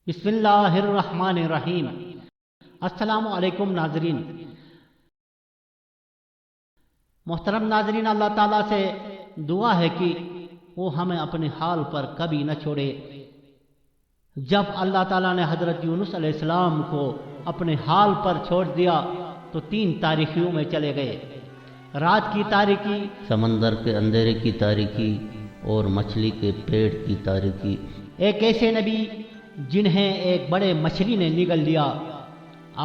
بسم اللہ الرحمن الرحیم۔ السلام علیکم ناظرین۔ محترم ناظرین، اللہ تعالیٰ سے دعا ہے کہ وہ ہمیں اپنے حال پر کبھی نہ چھوڑے۔ جب اللہ تعالیٰ نے حضرت یونس علیہ السلام کو اپنے حال پر چھوڑ دیا تو 3 تاریکیوں میں چلے گئے۔ رات کی تاریکی، سمندر کے اندھیرے کی تاریکی اور مچھلی کے پیٹ کی تاریکی۔ ایک ایسے نبی جنہیں ایک بڑے مچھلی نے نگل لیا۔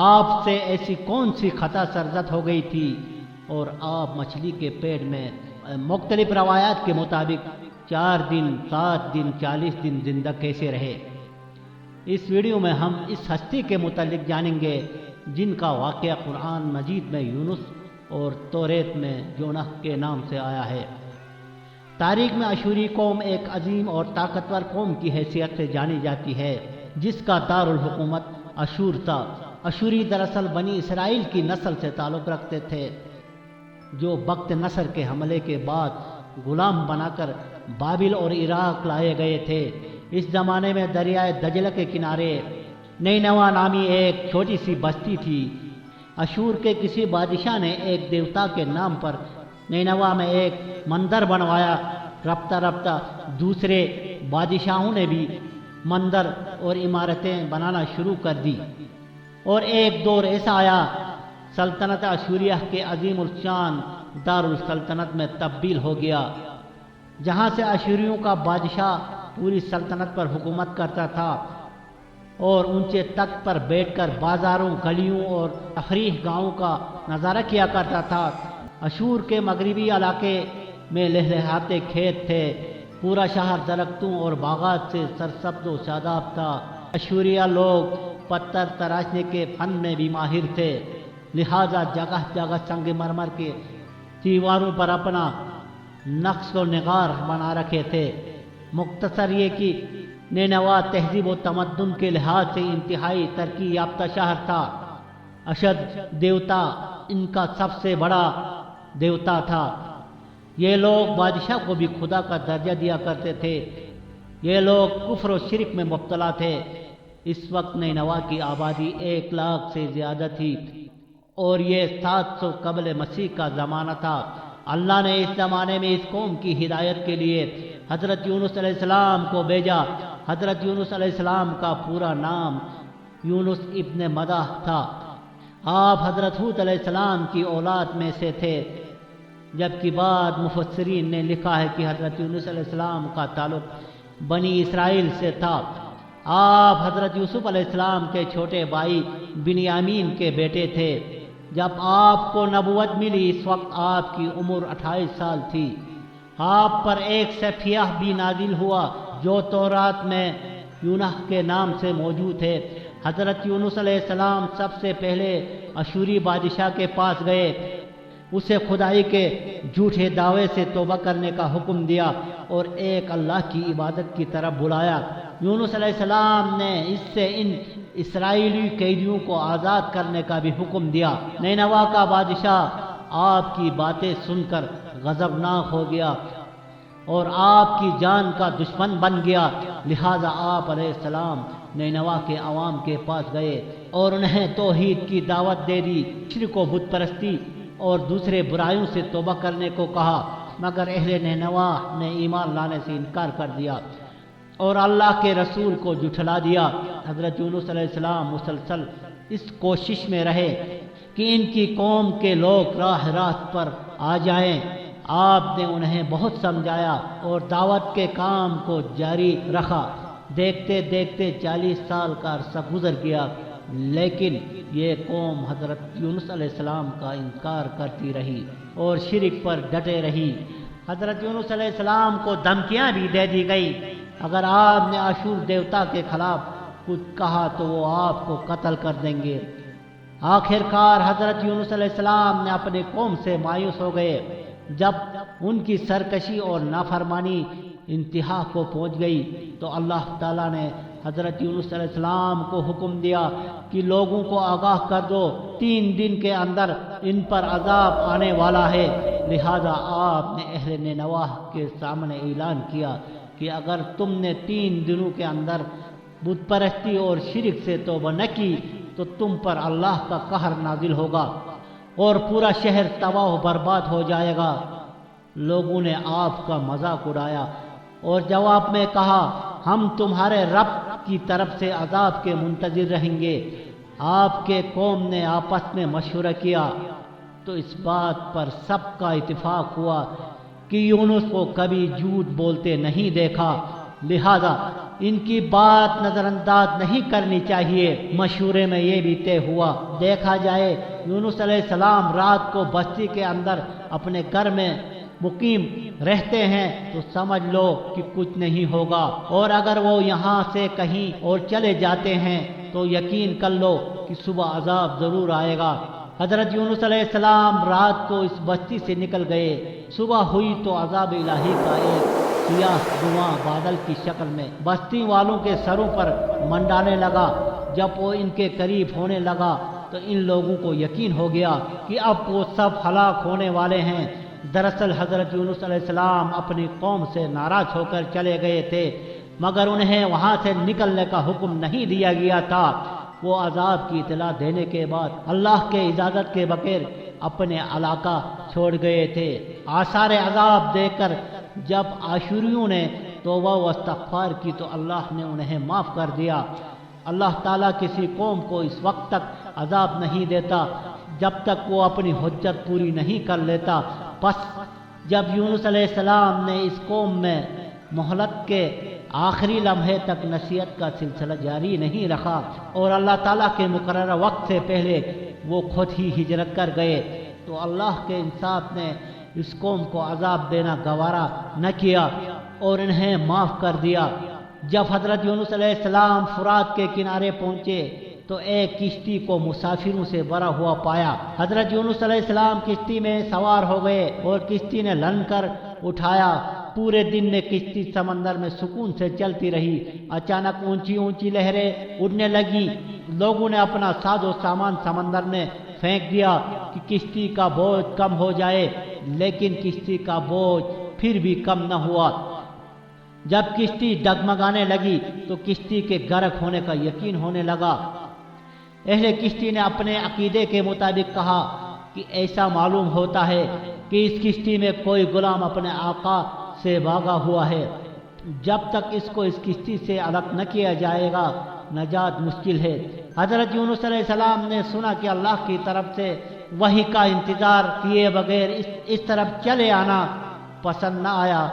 آپ سے ایسی کون سی خطا سرزد ہو گئی تھی اور آپ مچھلی کے پیٹ میں مختلف روایات کے مطابق 4 دن 7 دن 40 دن زندہ کیسے رہے؟ اس ویڈیو میں ہم اس ہستی کے متعلق جانیں گے جن کا واقعہ قرآن مجید میں یونس اور توریت میں یونح کے نام سے آیا ہے۔ تاریخ میں اشوری قوم ایک عظیم اور طاقتور قوم کی حیثیت سے جانی جاتی ہے جس کا دارالحکومت اشور تھا۔ اشوری دراصل بنی اسرائیل کی نسل سے تعلق رکھتے تھے جو بخت نصر کے حملے کے بعد غلام بنا کر بابل اور عراق لائے گئے تھے۔ اس زمانے میں دریائے دجلہ کے کنارے نینوا نامی ایک چھوٹی سی بستی تھی۔ اشور کے کسی بادشاہ نے ایک دیوتا کے نام پر نینوا میں ایک مندر بنوایا۔ رفتہ رفتہ دوسرے بادشاہوں نے بھی مندر اور عمارتیں بنانا شروع کر دی اور ایک دور ایسا آیا سلطنت اشوریہ کے عظیم الشان دارالسلطنت میں تبدیل ہو گیا، جہاں سے اشوریوں کا بادشاہ پوری سلطنت پر حکومت کرتا تھا اور اونچے تخت پر بیٹھ کر بازاروں، گلیوں اور تفریح گاہوں کا نظارہ کیا کرتا تھا۔ اشور کے مغربی علاقے میں لہلہاتے کھیت تھے، پورا شہر درختوں اور باغات سے سرسبز و شاداب تھا۔ اشوریہ لوگ پتھر تراشنے کے فن میں بھی ماہر تھے، لہذا جگہ جگہ سنگ مرمر کے دیواروں پر اپنا نقش و نگار بنا رکھے تھے۔ مختصر یہ کہ نینوا تہذیب و تمدن کے لحاظ سے انتہائی ترقی یافتہ شہر تھا۔ اشد دیوتا ان کا سب سے بڑا دیوتا تھا۔ یہ لوگ بادشاہ کو بھی خدا کا درجہ دیا کرتے تھے۔ یہ لوگ کفر و شرک میں مبتلا تھے۔ اس وقت نینوا کی آبادی 1 لاکھ سے زیادہ تھی اور یہ 700 قبل مسیح کا زمانہ تھا۔ اللہ نے اس زمانے میں اس قوم کی ہدایت کے لیے حضرت یونس علیہ السلام کو بھیجا۔ حضرت یونس علیہ السلام کا پورا نام یونس ابن مدہ تھا۔ آپ حضرت ہود علیہ السلام کی اولاد میں سے تھے، جبکہ بعض مفسرین نے لکھا ہے کہ حضرت یونس علیہ السلام کا تعلق بنی اسرائیل سے تھا۔ آپ حضرت یوسف علیہ السلام کے چھوٹے بھائی بنیامین کے بیٹے تھے۔ جب آپ کو نبوت ملی اس وقت آپ کی عمر 28 سال تھی۔ آپ پر ایک صفیہ بھی نازل ہوا جو تورات میں یونح کے نام سے موجود ہے۔ حضرت یونس علیہ السلام سب سے پہلے اشوری بادشاہ کے پاس گئے، اسے خدائی کے جھوٹے دعوے سے توبہ کرنے کا حکم دیا اور ایک اللہ کی عبادت کی طرف بلایا۔ یونس علیہ السلام نے اس سے ان اسرائیلی قیدیوں کو آزاد کرنے کا بھی حکم دیا۔ نینوا کا بادشاہ آپ کی باتیں سن کر غضبناک ہو گیا اور آپ کی جان کا دشمن بن گیا، لہذا آپ علیہ السلام نینوا کے عوام کے پاس گئے اور انہیں توحید کی دعوت دے دی، شرک و بت پرستی اور دوسرے برائیوں سے توبہ کرنے کو کہا، مگر اہل نینوا نے ایمان لانے سے انکار کر دیا اور اللہ کے رسول کو جھٹلا دیا۔ حضرت یونس علیہ السلام مسلسل اس کوشش میں رہے کہ ان کی قوم کے لوگ راہ راست پر آ جائیں۔ آپ نے انہیں بہت سمجھایا اور دعوت کے کام کو جاری رکھا۔ دیکھتے دیکھتے 40 سال کا عرصہ گزر گیا، لیکن یہ قوم حضرت یونس علیہ السلام کا انکار کرتی رہی اور شرک پر ڈٹے رہی۔ حضرت یونس علیہ السلام کو دھمکیاں بھی دے دی گئی، اگر آپ نے اشور دیوتا کے خلاف کچھ کہا تو وہ آپ کو قتل کر دیں گے۔ آخر کار حضرت یونس علیہ السلام نے اپنی قوم سے مایوس ہو گئے۔ جب ان کی سرکشی اور نافرمانی انتہا کو پہنچ گئی تو اللہ تعالیٰ نے حضرت یونس علیہ السلام کو حکم دیا کہ لوگوں کو آگاہ کر دو 3 دن کے اندر ان پر عذاب آنے والا ہے۔ لہذا آپ نے اہل نینوا کے سامنے اعلان کیا کہ اگر تم نے 3 دنوں کے اندر بت پرستی اور شرک سے توبہ نہ کی تو تم پر اللہ کا قہر نازل ہوگا اور پورا شہر تباہ و برباد ہو جائے گا۔ لوگوں نے آپ کا مذاق اڑایا اور جواب میں کہا، ہم تمہارے رب کی طرف سے عذاب کے منتظر رہیں گے۔ آپ کے قوم نے آپس میں مشورہ کیا تو اس بات پر سب کا اتفاق ہوا کہ یونس کو کبھی جھوٹ بولتے نہیں دیکھا، لہذا ان کی بات نظر انداز نہیں کرنی چاہیے۔ مشورے میں یہ بھی طے ہوا، دیکھا جائے یونس علیہ السلام رات کو بستی کے اندر اپنے گھر میں مقیم رہتے ہیں تو سمجھ لو کہ کچھ نہیں ہوگا، اور اگر وہ یہاں سے کہیں اور چلے جاتے ہیں تو یقین کر لو کہ صبح عذاب ضرور آئے گا۔ حضرت یونس علیہ السلام رات کو اس بستی سے نکل گئے۔ صبح ہوئی تو عذاب الہی کا ایک سیاہ دھواں بادل کی شکل میں بستی والوں کے سروں پر منڈانے لگا۔ جب وہ ان کے قریب ہونے لگا تو ان لوگوں کو یقین ہو گیا کہ اب وہ سب ہلاک ہونے والے ہیں۔ دراصل حضرت یونس علیہ السلام اپنی قوم سے ناراض ہو کر چلے گئے تھے، مگر انہیں وہاں سے نکلنے کا حکم نہیں دیا گیا تھا۔ وہ عذاب کی اطلاع دینے کے بعد اللہ کے اجازت کے بغیر اپنے علاقہ چھوڑ گئے تھے۔ آثار عذاب دیکھ کر جب عاشوریوں نے توبہ و استغفار کی تو اللہ نے انہیں معاف کر دیا۔ اللہ تعالیٰ کسی قوم کو اس وقت تک عذاب نہیں دیتا جب تک وہ اپنی حجت پوری نہیں کر لیتا۔ پس جب یونس علیہ السلام نے اس قوم میں مہلت کے آخری لمحے تک نصیحت کا سلسلہ جاری نہیں رکھا اور اللہ تعالیٰ کے مقررہ وقت سے پہلے وہ خود ہی ہجرت کر گئے تو اللہ کے انصاف نے اس قوم کو عذاب دینا گوارا نہ کیا اور انہیں معاف کر دیا۔ جب حضرت یونس علیہ السلام فرات کے کنارے پہنچے تو ایک کشتی کو مسافروں سے بھرا ہوا پایا۔ حضرت یونس علیہ السلام کشتی میں سوار ہو گئے اور کشتی نے لنگر اٹھایا۔ پورے دن میں کشتی سمندر میں سکون سے چلتی رہی۔ اچانک اونچی اونچی لہریں اڑنے لگی۔ لوگوں نے اپنا ساز و سامان سمندر میں پھینک دیا کہ کشتی کا بوجھ کم ہو جائے، لیکن کشتی کا بوجھ پھر بھی کم نہ ہوا۔ جب کشتی ڈگمگانے لگی تو کشتی کے غرق ہونے کا یقین ہونے لگا۔ اہل کشتی نے اپنے عقیدے کے مطابق کہا کہ ایسا معلوم ہوتا ہے کہ اس کشتی میں کوئی غلام اپنے آقا سے بھاگا ہوا ہے۔ جب تک اس کو اس کشتی سے الگ نہ کیا جائے گا نجات مشکل ہے۔ حضرت یونس علیہ السلام نے سنا کہ اللہ کی طرف سے وحی کا انتظار کیے بغیر اس طرف چلے آنا پسند نہ آیا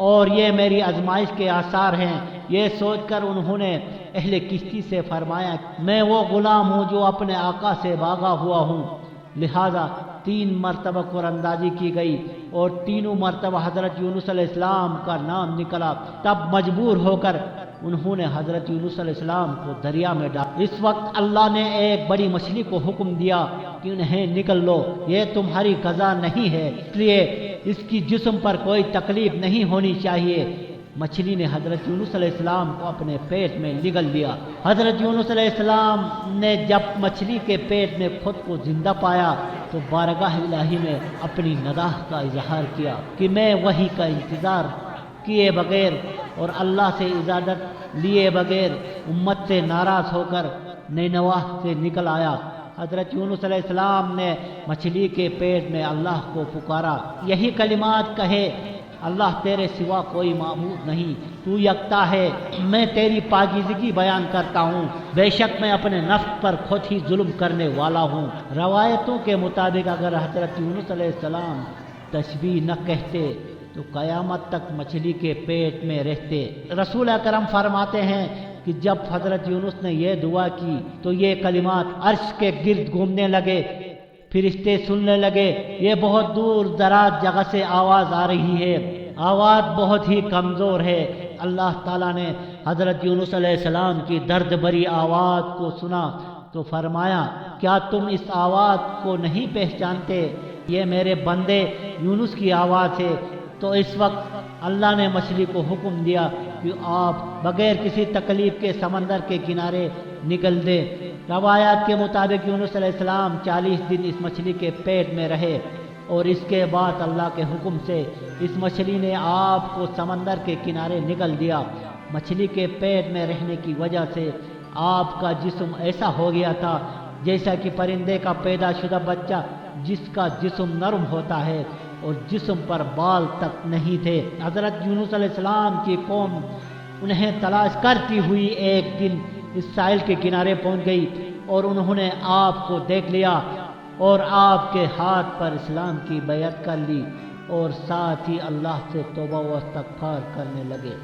اور یہ میری آزمائش کے آثار ہیں۔ یہ سوچ کر انہوں نے اہل کشتی سے فرمایا، میں وہ غلام ہوں جو اپنے آقا سے بھاگا ہوا ہوں۔ لہذا 3 مرتبہ قراندازی کی گئی اور تینوں مرتبہ حضرت یونس علیہ السلام کا نام نکلا۔ تب مجبور ہو کر انہوں نے حضرت یونس علیہ السلام کو دریا میں ڈالا۔ اس وقت اللہ نے ایک بڑی مچھلی کو حکم دیا کہ انہیں نکل لو، یہ تمہاری غذا نہیں ہے، اس لیے اس کی جسم پر کوئی تکلیف نہیں ہونی چاہیے۔ مچھلی نے حضرت یونس علیہ السلام کو اپنے پیٹ میں نگل لیا۔ حضرت یونس علیہ السلام نے جب مچھلی کے پیٹ میں خود کو زندہ پایا تو بارگاہ الہی میں اپنی نداہ کا اظہار کیا کہ میں وحی کا انتظار کیے بغیر اور اللہ سے اجازت لیے بغیر امت سے ناراض ہو کر نینوا سے نکل آیا۔ حضرت یونس علیہ السلام نے مچھلی کے پیٹ میں اللہ کو پکارا، یہی کلمات کہے، اللہ تیرے سوا کوئی معبود نہیں، تو یکتا ہے، میں تیری پاکیزگی بیان کرتا ہوں، بے شک میں اپنے نفس پر خود ہی ظلم کرنے والا ہوں۔ روایتوں کے مطابق اگر حضرت یونس علیہ السلام تسبیح نہ کہتے تو قیامت تک مچھلی کے پیٹ میں رہتے۔ رسول اکرم فرماتے ہیں کہ جب حضرت یونس نے یہ دعا کی تو یہ کلمات عرش کے گرد گھومنے لگے، فرشتے سننے لگے، یہ بہت دور دراز جگہ سے آواز آ رہی ہے، آواز بہت ہی کمزور ہے۔ اللہ تعالیٰ نے حضرت یونس علیہ السلام کی درد بھری آواز کو سنا تو فرمایا، کیا تم اس آواز کو نہیں پہچانتے؟ یہ میرے بندے یونس کی آواز ہے۔ تو اس وقت اللہ نے مچھلی کو حکم دیا کہ آپ بغیر کسی تکلیف کے سمندر کے کنارے نکل دیں۔ روایات کے مطابق یونس علیہ السلام 40 دن اس مچھلی کے پیٹ میں رہے اور اس کے بعد اللہ کے حکم سے اس مچھلی نے آپ کو سمندر کے کنارے نکل دیا۔ مچھلی کے پیٹ میں رہنے کی وجہ سے آپ کا جسم ایسا ہو گیا تھا جیسا کہ پرندے کا پیدا شدہ بچہ جس کا جسم نرم ہوتا ہے اور جسم پر بال تک نہیں تھے۔ حضرت یونس علیہ السلام کی قوم انہیں تلاش کرتی ہوئی ایک دن اس ساحل کے کنارے پہنچ گئی اور انہوں نے آپ کو دیکھ لیا اور آپ کے ہاتھ پر اسلام کی بیعت کر لی اور ساتھ ہی اللہ سے توبہ و استغفار کرنے لگے۔